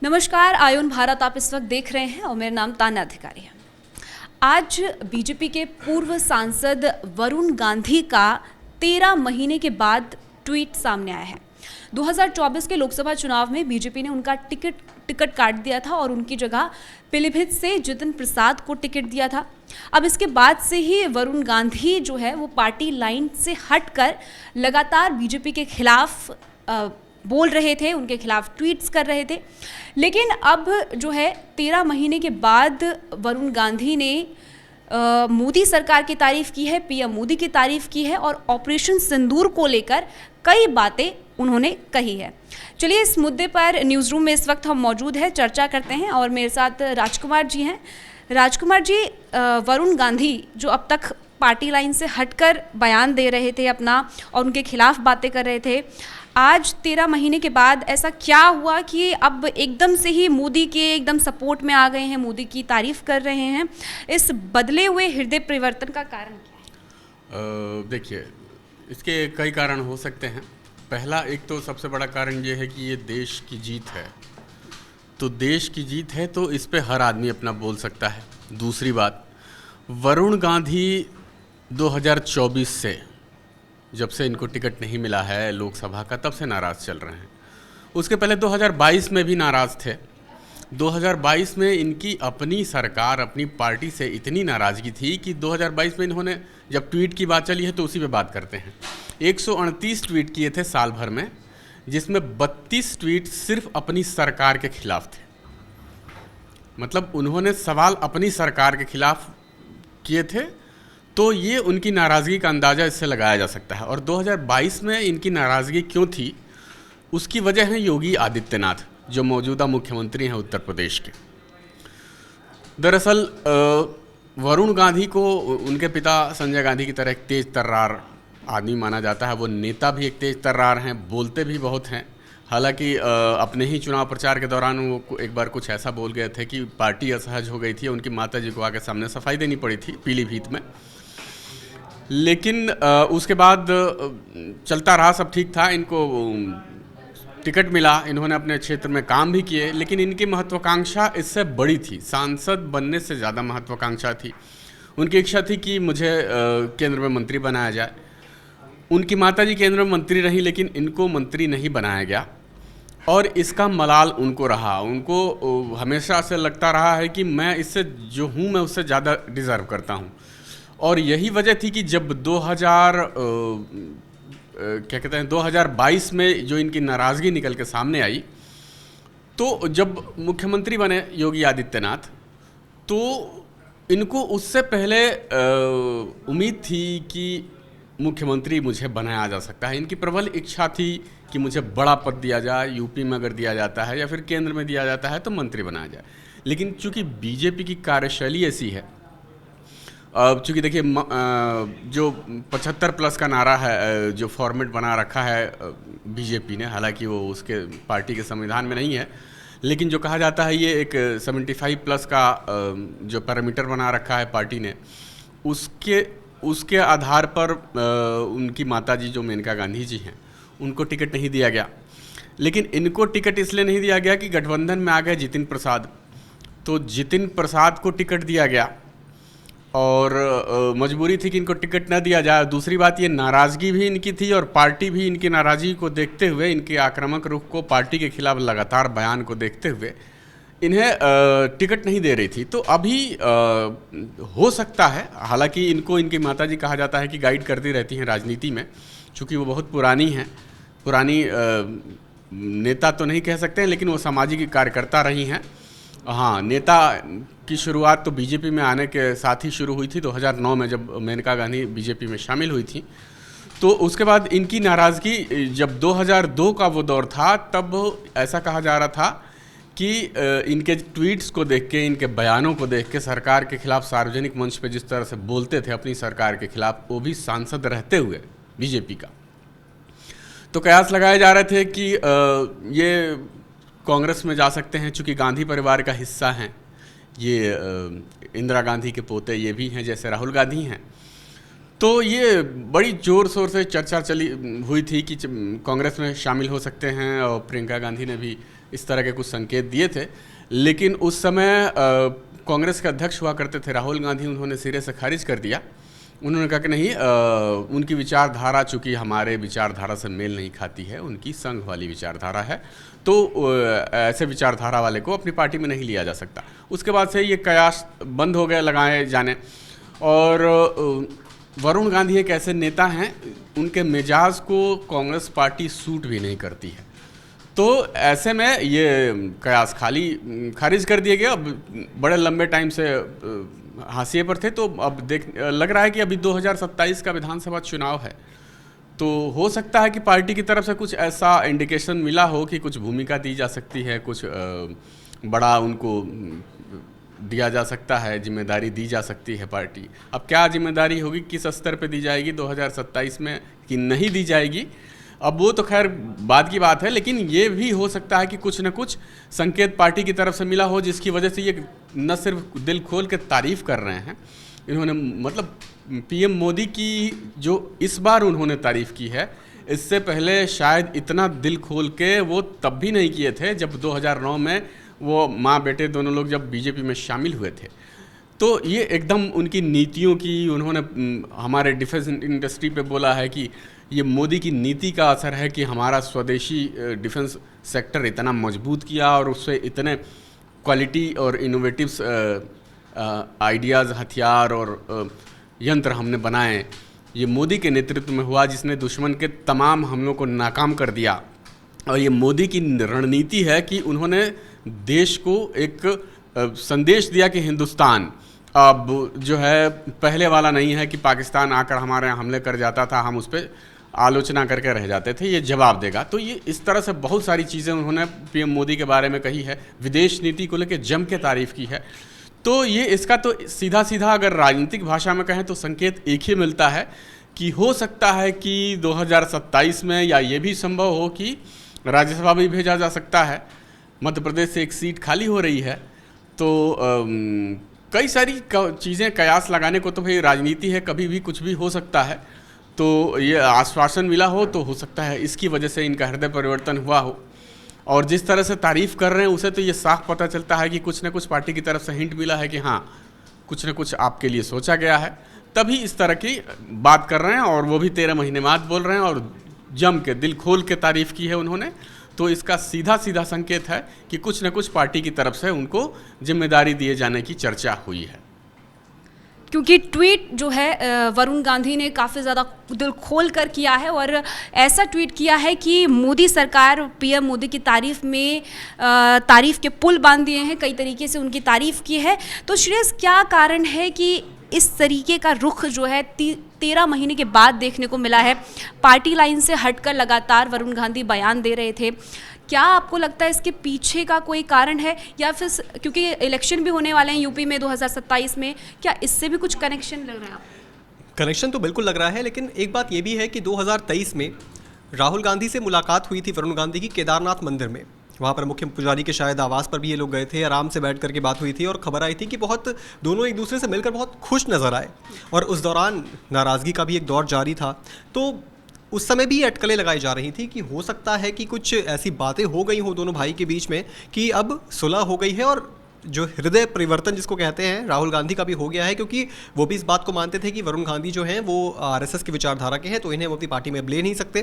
नमस्कार, आयुन भारत आप इस वक्त देख रहे हैं और मेरा नाम तान्या अधिकारी है। आज बीजेपी के पूर्व सांसद वरुण गांधी का 13 महीने के बाद ट्वीट सामने आया है। 2024 के लोकसभा चुनाव में बीजेपी ने उनका टिकट काट दिया था और उनकी जगह पीलीभीत से जितिन प्रसाद को टिकट दिया था। अब इसके बाद से ही वरुण गांधी जो है वो पार्टी लाइन से हटकर लगातार बीजेपी के खिलाफ बोल रहे थे, उनके खिलाफ ट्वीट्स कर रहे थे। लेकिन अब जो है 13 महीने के बाद वरुण गांधी ने मोदी सरकार की तारीफ की है, पीएम मोदी की तारीफ की है और ऑपरेशन सिंदूर को लेकर कई बातें उन्होंने कही है। चलिए इस मुद्दे पर न्यूज़ रूम में इस वक्त हम मौजूद हैं, चर्चा करते हैं और मेरे साथ राजकुमार जी हैं। राजकुमार जी, वरुण गांधी जो अब तक पार्टी लाइन से हटकर बयान दे रहे थे अपना और उनके खिलाफ बातें कर रहे थे, आज 13 महीने के बाद ऐसा क्या हुआ कि अब एकदम से ही मोदी के एकदम सपोर्ट में आ गए हैं, मोदी की तारीफ कर रहे हैं? इस बदले हुए हृदय परिवर्तन का कारण क्या है? देखिए, इसके कई कारण हो सकते हैं। पहला, एक तो सबसे बड़ा कारण ये है कि ये देश की जीत है, तो देश की जीत है तो इस पे हर आदमी अपना बोल सकता है। दूसरी बात, वरुण गांधी 2024 से, जब से इनको टिकट नहीं मिला है लोकसभा का, तब से नाराज़ चल रहे हैं। उसके पहले 2022 में भी नाराज़ थे। 2022 में इनकी अपनी सरकार, अपनी पार्टी से इतनी नाराज़गी थी कि 2022 में इन्होंने, जब ट्वीट की बात चली है तो उसी पे बात करते हैं, 138 ट्वीट किए थे साल भर में, जिसमें 32 ट्वीट सिर्फ अपनी सरकार के खिलाफ थे। मतलब उन्होंने सवाल अपनी सरकार के खिलाफ किए थे, तो ये उनकी नाराज़गी का अंदाज़ा इससे लगाया जा सकता है। और 2022 में इनकी नाराज़गी क्यों थी, उसकी वजह है योगी आदित्यनाथ, जो मौजूदा मुख्यमंत्री हैं उत्तर प्रदेश के। दरअसल वरुण गांधी को उनके पिता संजय गांधी की तरह एक तेज तर्रार आदमी माना जाता है। वो नेता भी एक तेज तर्रार हैं, बोलते भी बहुत हैं। हालांकि अपने ही चुनाव प्रचार के दौरान वो एक बार कुछ ऐसा बोल गए थे कि पार्टी असहज हो गई थी, उनकी माता जी को आके सामने सफाई देनी पड़ी थी पीलीभीत में। लेकिन उसके बाद चलता रहा, सब ठीक था। इनको टिकट मिला, इन्होंने अपने क्षेत्र में काम भी किए, लेकिन इनकी महत्वाकांक्षा इससे बड़ी थी। सांसद बनने से ज़्यादा महत्वाकांक्षा थी। उनकी इच्छा थी कि मुझे केंद्र में मंत्री बनाया जाए। उनकी माताजी केंद्र में मंत्री रही, लेकिन इनको मंत्री नहीं बनाया गया और इसका मलाल उनको रहा। उनको हमेशा से लगता रहा है कि मैं इससे जो हूँ, मैं उससे ज़्यादा डिज़र्व करता हूँ। और यही वजह थी कि जब 2022 में जो इनकी नाराज़गी निकल के सामने आई, तो जब मुख्यमंत्री बने योगी आदित्यनाथ, तो इनको उससे पहले उम्मीद थी कि मुख्यमंत्री मुझे बनाया जा सकता है। इनकी प्रबल इच्छा थी कि मुझे बड़ा पद दिया जाए, यूपी में अगर दिया जाता है या फिर केंद्र में दिया जाता है तो मंत्री बनाया जाए। लेकिन चूंकि बीजेपी की कार्यशैली ऐसी है, चूँकि देखिए जो 75+ का नारा है, जो फॉर्मेट बना रखा है बीजेपी ने, हालांकि वो उसके पार्टी के संविधान में नहीं है, लेकिन जो कहा जाता है ये एक 75+ का जो पैरामीटर बना रखा है पार्टी ने, उसके आधार पर उनकी माताजी जो मेनका गांधी जी हैं, उनको टिकट नहीं दिया गया। लेकिन इनको टिकट इसलिए नहीं दिया गया कि गठबंधन में आ गए जितिन प्रसाद, तो जितिन प्रसाद को टिकट दिया गया और मजबूरी थी कि इनको टिकट न दिया जाए। दूसरी बात, ये नाराज़गी भी इनकी थी और पार्टी भी इनकी नाराज़गी को देखते हुए, इनके आक्रामक रुख को, पार्टी के खिलाफ लगातार बयान को देखते हुए इन्हें टिकट नहीं दे रही थी। तो अभी हो सकता है, हालांकि इनको इनकी माताजी कहा जाता है कि गाइड करती रहती हैं राजनीति में, चूँकि वो बहुत पुरानी हैं, पुरानी नेता तो नहीं कह सकते हैं, लेकिन वो सामाजिक कार्यकर्ता रही हैं। हाँ, नेता की शुरुआत तो बीजेपी में आने के साथ ही शुरू हुई थी 2009 में, जब मेनका गांधी बीजेपी में शामिल हुई थी। तो उसके बाद इनकी नाराज़गी, जब 2002 का वो दौर था, तब ऐसा कहा जा रहा था कि इनके ट्वीट्स को देख के, इनके बयानों को देख के, सरकार के खिलाफ सार्वजनिक मंच पे जिस तरह से बोलते थे अपनी सरकार के खिलाफ, वो भी सांसद रहते हुए बीजेपी का, तो कयास लगाए जा रहे थे कि ये कांग्रेस में जा सकते हैं। चूँकि गांधी परिवार का हिस्सा हैं ये, इंदिरा गांधी के पोते ये भी हैं, जैसे राहुल गांधी हैं। तो ये बड़ी ज़ोर शोर से चर्चा चली हुई थी कि कांग्रेस में शामिल हो सकते हैं और प्रियंका गांधी ने भी इस तरह के कुछ संकेत दिए थे। लेकिन उस समय कांग्रेस के अध्यक्ष हुआ करते थे राहुल गांधी, उन्होंने सिरे से खारिज कर दिया। उन्होंने कहा कि नहीं, उनकी विचारधारा चूँकि हमारे विचारधारा से मेल नहीं खाती है, उनकी संघ वाली विचारधारा है, तो ऐसे विचारधारा वाले को अपनी पार्टी में नहीं लिया जा सकता। उसके बाद से ये कयास बंद हो गए लगाए जाने। और वरुण गांधी एक ऐसे नेता हैं, उनके मिजाज को कांग्रेस पार्टी सूट भी नहीं करती है, तो ऐसे में ये कयास खारिज कर दिए गए। अब बड़े लंबे टाइम से हाशिए पर थे, तो अब लग रहा है कि अभी 2027 का विधानसभा चुनाव है, तो हो सकता है कि पार्टी की तरफ से कुछ ऐसा इंडिकेशन मिला हो कि कुछ भूमिका दी जा सकती है, कुछ बड़ा उनको दिया जा सकता है, जिम्मेदारी दी जा सकती है पार्टी। अब क्या जिम्मेदारी होगी, किस स्तर पे दी जाएगी 2027 में कि नहीं दी जाएगी, अब वो तो खैर बाद की बात है। लेकिन ये भी हो सकता है कि कुछ न कुछ संकेत पार्टी की तरफ से मिला हो, जिसकी वजह से ये न सिर्फ दिल खोल के तारीफ़ कर रहे हैं इन्होंने, मतलब पीएम मोदी की जो इस बार उन्होंने तारीफ़ की है, इससे पहले शायद इतना दिल खोल के वो तब भी नहीं किए थे जब 2009 में वो माँ बेटे दोनों लोग जब बीजेपी में शामिल हुए थे। तो ये एकदम उनकी नीतियों की, उन्होंने हमारे डिफेंस इंडस्ट्री पे बोला है कि ये मोदी की नीति का असर है कि हमारा स्वदेशी डिफेंस सेक्टर इतना मजबूत किया और उससे इतने क्वालिटी और इनोवेटिव्स आइडियाज़, हथियार और यंत्र हमने बनाए, ये मोदी के नेतृत्व में हुआ, जिसने दुश्मन के तमाम हमलों को नाकाम कर दिया। और ये मोदी की रणनीति है कि उन्होंने देश को एक संदेश दिया कि हिंदुस्तान अब जो है पहले वाला नहीं है कि पाकिस्तान आकर हमारे यहाँ हमले कर जाता था, हम उस पर आलोचना करके रह जाते थे, ये जवाब देगा। तो ये इस तरह से बहुत सारी चीज़ें उन्होंने पीएम मोदी के बारे में कही है, विदेश नीति को लेकर जम के तारीफ़ की है। तो ये इसका तो सीधा सीधा अगर राजनीतिक भाषा में कहें तो संकेत एक ही मिलता है कि हो सकता है कि 2027 में, या ये भी संभव हो कि राज्यसभा भी भेजा जा सकता है। मध्य प्रदेश से एक सीट खाली हो रही है, तो कई सारी चीज़ें कयास लगाने को तो भाई राजनीति है, कभी भी कुछ भी हो सकता है। तो ये आश्वासन मिला हो तो हो सकता है इसकी वजह से इनका हृदय परिवर्तन हुआ हो। और जिस तरह से तारीफ़ कर रहे हैं उसे तो ये साफ पता चलता है कि कुछ न कुछ पार्टी की तरफ से हिंट मिला है कि हाँ, कुछ न कुछ आपके लिए सोचा गया है, तभी इस तरह की बात कर रहे हैं। और वो भी 13 महीने बाद बोल रहे हैं और जम के दिल खोल के तारीफ़ की है उन्होंने। तो इसका सीधा सीधा संकेत है कि कुछ न कुछ पार्टी की तरफ से उनको जिम्मेदारी दिए जाने की चर्चा हुई है। क्योंकि ट्वीट जो है वरुण गांधी ने काफ़ी ज़्यादा दिल खोल कर किया है और ऐसा ट्वीट किया है कि मोदी सरकार, पीएम मोदी की तारीफ़ में तारीफ़ के पुल बांध दिए हैं, कई तरीके से उनकी तारीफ़ की है। तो श्रेयस, क्या कारण है कि इस तरीके का रुख जो है 13 महीने के बाद देखने को मिला है? पार्टी लाइन से हटकर लगातार वरुण गांधी बयान दे रहे थे। क्या आपको लगता है इसके पीछे का कोई कारण है, या फिर क्योंकि इलेक्शन भी होने वाले हैं यूपी में 2027 में, क्या इससे भी कुछ कनेक्शन लग रहा है आपको? कनेक्शन तो बिल्कुल लग रहा है, लेकिन एक बात ये भी है कि 2023 में राहुल गांधी से मुलाकात हुई थी वरुण गांधी की केदारनाथ मंदिर में। वहाँ पर मुख्य पुजारी के शायद आवास पर भी ये लोग गए थे, आराम से बैठ करके बात हुई थी और खबर आई थी कि बहुत दोनों एक दूसरे से मिलकर बहुत खुश नज़र आए। और उस दौरान नाराज़गी का भी एक दौर जारी था। तो उस समय भी अटकलें लगाई जा रही थी कि हो सकता है कि कुछ ऐसी बातें हो गई हो दोनों भाई के बीच में कि अब सुलह हो गई है, और जो हृदय परिवर्तन जिसको कहते हैं राहुल गांधी का भी हो गया है, क्योंकि वो भी इस बात को मानते थे कि वरुण गांधी जो हैं वो आरएसएस की विचारधारा के हैं, तो इन्हें वो अपनी पार्टी में ले नहीं सकते।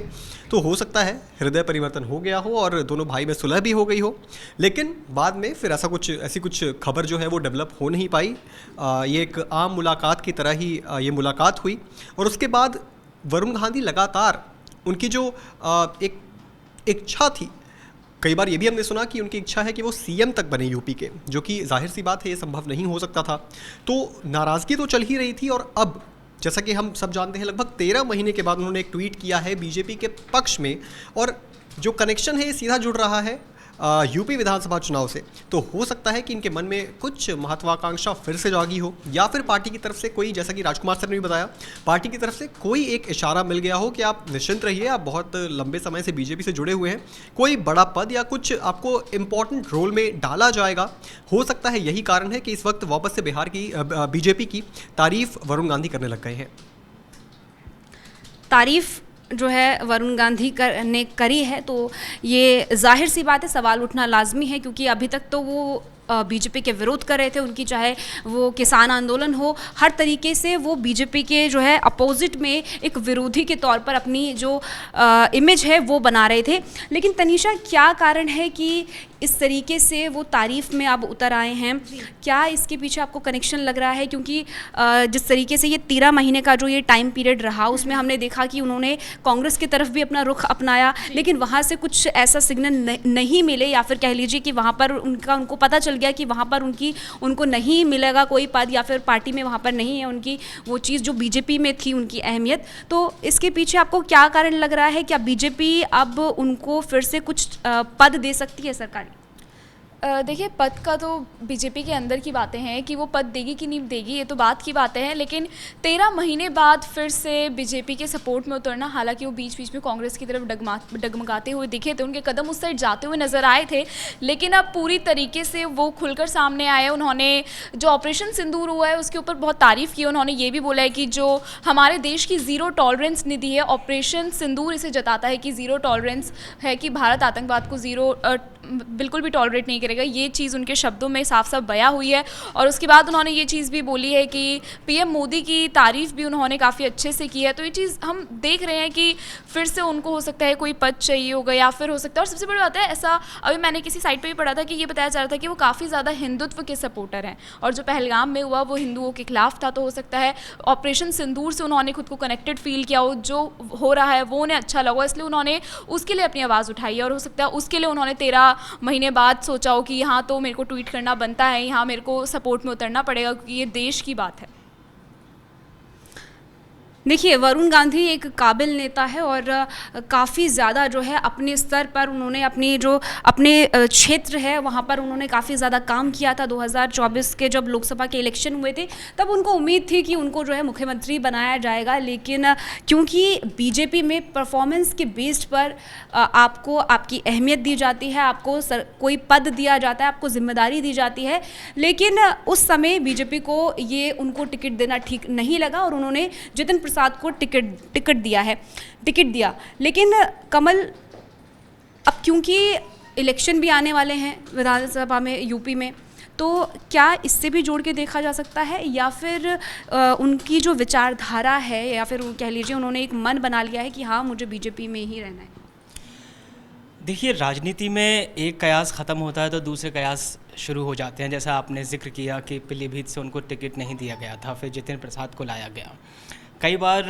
तो हो सकता है हृदय परिवर्तन हो गया हो और दोनों भाई में सुलह भी हो गई हो। लेकिन बाद में फिर ऐसी कुछ खबर जो है वो डेवलप हो नहीं पाई। ये एक आम मुलाकात की तरह ही ये मुलाकात हुई, और उसके बाद वरुण गांधी लगातार उनकी जो एक इच्छा थी, कई बार ये भी हमने सुना कि उनकी इच्छा है कि वो सीएम तक बने यूपी के, जो कि जाहिर सी बात है ये संभव नहीं हो सकता था। तो नाराज़गी तो चल ही रही थी, और अब जैसा कि हम सब जानते हैं लगभग 13 महीने के बाद उन्होंने एक ट्वीट किया है बीजेपी के पक्ष में, और जो कनेक्शन है ये सीधा जुड़ रहा है यूपी विधानसभा चुनाव से। तो हो सकता है कि इनके मन में कुछ महत्वाकांक्षा फिर से जागी हो, या फिर पार्टी की तरफ से कोई, जैसा कि राजकुमार सर ने भी बताया, पार्टी की तरफ से कोई एक इशारा मिल गया हो कि आप निश्चिंत रहिए, आप बहुत लंबे समय से बीजेपी से जुड़े हुए हैं, कोई बड़ा पद या कुछ आपको इम्पोर्टेंट रोल में डाला जाएगा। हो सकता है यही कारण है कि इस वक्त वापस से बिहार की बीजेपी की तारीफ वरुण गांधी करने लग गए हैं। तारीफ जो है वरुण गांधी ने करी है, तो ये जाहिर सी बात है, सवाल उठना लाजमी है, क्योंकि अभी तक तो वो बीजेपी के विरोध कर रहे थे। उनकी चाहे वो किसान आंदोलन हो, हर तरीके से वो बीजेपी के जो है अपोजिट में एक विरोधी के तौर पर अपनी जो इमेज है वो बना रहे थे। लेकिन तनीषा, क्या कारण है कि इस तरीके से वो तारीफ़ में अब उतर आए हैं? क्या इसके पीछे आपको कनेक्शन लग रहा है? क्योंकि जिस तरीके से ये 13 महीने का जो ये टाइम पीरियड रहा, उसमें हमने देखा कि उन्होंने कांग्रेस की तरफ भी अपना रुख अपनाया, लेकिन वहाँ से कुछ ऐसा सिग्नल नहीं मिले, या फिर कह लीजिए कि वहाँ पर उनको पता चल गया कि वहाँ पर उनको नहीं मिलेगा कोई पद, या फिर पार्टी में वहाँ पर नहीं है उनकी वो चीज़ जो बीजेपी में थी, उनकी अहमियत। तो इसके पीछे आपको क्या कारण लग रहा है? क्या बीजेपी अब उनको फिर से कुछ पद दे सकती है सरकारी? देखिए, पद का तो बीजेपी के अंदर की बातें हैं कि वो पद देगी कि नहीं देगी, ये तो बात की बातें हैं। लेकिन 13 महीने बाद फिर से बीजेपी के सपोर्ट में उतरना, हालांकि वो बीच बीच में कांग्रेस की तरफ डगमगाते हुए दिखे थे, उनके कदम उस साइड जाते हुए नज़र आए थे, लेकिन अब पूरी तरीके से वो खुलकर सामने आए। उन्होंने जो ऑपरेशन सिंदूर हुआ है उसके ऊपर बहुत तारीफ़ की। उन्होंने ये भी बोला है कि जो हमारे देश की ज़ीरो टॉलरेंस नीति है, ऑपरेशन सिंदूर इसे जताता है कि ज़ीरो टॉलरेंस है, कि भारत आतंकवाद को बिल्कुल भी टॉलरेट नहीं करेगा। ये चीज़ उनके शब्दों में साफ साफ बयां हुई है। और उसके बाद उन्होंने ये चीज़ भी बोली है कि पीएम मोदी की तारीफ़ भी उन्होंने काफ़ी अच्छे से की है। तो ये चीज़ हम देख रहे हैं कि फिर से उनको हो सकता है कोई पद चाहिए होगा, या फिर हो सकता है, और सबसे बड़ी बात है, ऐसा अभी मैंने किसी साइट पर भी पढ़ा था कि ये बताया जा रहा था कि वो काफ़ी ज़्यादा हिंदुत्व के सपोर्टर हैं, और जो पहलगाम में हुआ वो हिंदुओं के खिलाफ था। तो हो सकता है ऑपरेशन सिंदूर से उन्होंने खुद को कनेक्टेड फील किया हो, जो हो रहा है वो उन्हें अच्छा लगा, इसलिए उन्होंने उसके लिए अपनी आवाज़ उठाई है। और हो सकता है उसके लिए उन्होंने 13 महीने बाद सोचा हो कि यहाँ तो मेरे को ट्वीट करना बनता है, यहाँ मेरे को सपोर्ट में उतरना पड़ेगा, क्योंकि ये देश की बात है। देखिए, वरुण गांधी एक काबिल नेता है, और काफ़ी ज़्यादा जो है अपने स्तर पर उन्होंने अपने क्षेत्र है वहाँ पर उन्होंने काफ़ी ज़्यादा काम किया था। 2024 के जब लोकसभा के इलेक्शन हुए थे, तब उनको उम्मीद थी कि उनको जो है मुख्यमंत्री बनाया जाएगा, लेकिन क्योंकि बीजेपी में परफॉर्मेंस के बेस्ड पर आपको आपकी अहमियत दी जाती है, आपको कोई पद दिया जाता है, आपको जिम्मेदारी दी जाती है, लेकिन उस समय बीजेपी को ये उनको टिकट देना ठीक नहीं लगा, और उन्होंने जितिन प्रसाद को टिकट दिया। लेकिन कमल, अब क्योंकि इलेक्शन भी आने वाले हैं विधानसभा में, यूपी में, तो क्या इससे भी जोड़ के देखा जा सकता है, या फिर उनकी जो विचारधारा है, या फिर कह लीजिए उन्होंने एक मन बना लिया है कि हाँ, मुझे बीजेपी में ही रहना है? देखिए, राजनीति में एक कयास ख़त्म होता है तो दूसरे कयास शुरू हो जाते हैं। जैसा आपने जिक्र किया कि पीलीभीत से उनको टिकट नहीं दिया गया था, फिर जितिन प्रसाद को लाया गया। कई बार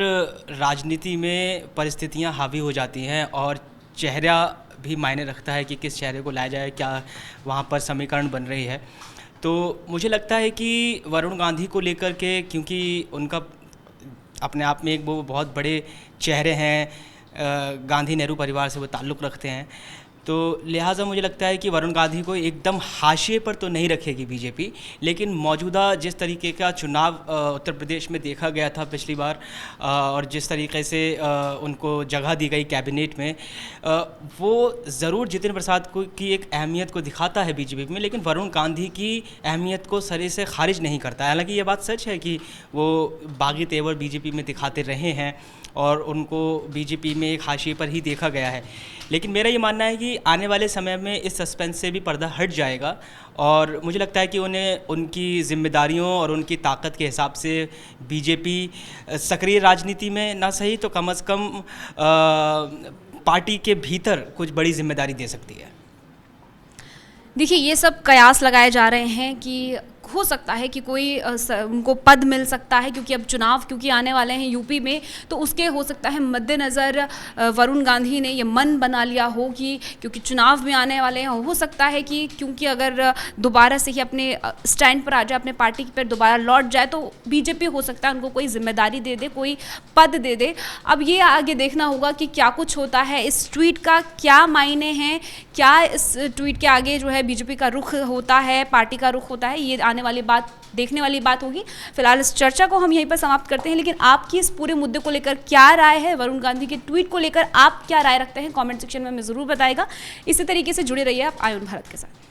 राजनीति में परिस्थितियां हावी हो जाती हैं, और चेहरा भी मायने रखता है कि किस चेहरे को लाया जाए, क्या वहाँ पर समीकरण बन रही है। तो मुझे लगता है कि वरुण गांधी को लेकर के, क्योंकि उनका अपने आप में एक वो बहुत बड़े चेहरे हैं, गांधी नेहरू परिवार से वो ताल्लुक़ रखते हैं, तो लिहाजा मुझे लगता है कि वरुण गांधी को एकदम हाशिए पर तो नहीं रखेगी बीजेपी, लेकिन मौजूदा जिस तरीके का चुनाव उत्तर प्रदेश में देखा गया था पिछली बार, और जिस तरीके से उनको जगह दी गई कैबिनेट में, वो ज़रूर जितिन प्रसाद की एक अहमियत को दिखाता है बीजेपी में, लेकिन वरुण गांधी की अहमियत को सरे से खारिज नहीं करता है। हालांकि ये बात सच है कि वो बागी तेवर बीजेपी में दिखाते रहे हैं, और उनको बीजेपी में एक हाशिए पर ही देखा गया है। लेकिन मेरा ये मानना है कि आने वाले समय में इस सस्पेंस से भी पर्दा हट जाएगा, और मुझे लगता है कि उन्हें उनकी जिम्मेदारियों और उनकी ताकत के हिसाब से बीजेपी सक्रिय राजनीति में ना सही तो कम से कम पार्टी के भीतर कुछ बड़ी जिम्मेदारी दे सकती है। देखिए, ये सब कयास लगाए जा रहे हैं कि हो सकता है कि कोई उनको पद मिल सकता है, क्योंकि अब चुनाव क्योंकि आने वाले हैं यूपी में, तो उसके हो सकता है मद्देनज़र वरुण गांधी ने ये मन बना लिया हो कि क्योंकि चुनाव में आने वाले हैं, हो सकता है कि क्योंकि अगर दोबारा से ही अपने स्टैंड पर आ जाए, अपने पार्टी पर दोबारा लौट जाए, तो बीजेपी हो सकता है उनको कोई जिम्मेदारी दे दे, कोई पद दे दे। अब ये आगे देखना होगा कि क्या कुछ होता है, इस ट्वीट का क्या मायने हैं, क्या इस ट्वीट के आगे जो है बीजेपी का रुख होता है, पार्टी का रुख होता है, ये आने वाली बात, देखने वाली बात होगी। फिलहाल इस चर्चा को हम यहीं पर समाप्त करते हैं, लेकिन आपकी इस पूरे मुद्दे को लेकर क्या राय है, वरुण गांधी के ट्वीट को लेकर आप क्या राय रखते हैं, कमेंट सेक्शन में हमें ज़रूर बताएगा। इसी तरीके से जुड़े रहिए आप आयुन भारत के साथ।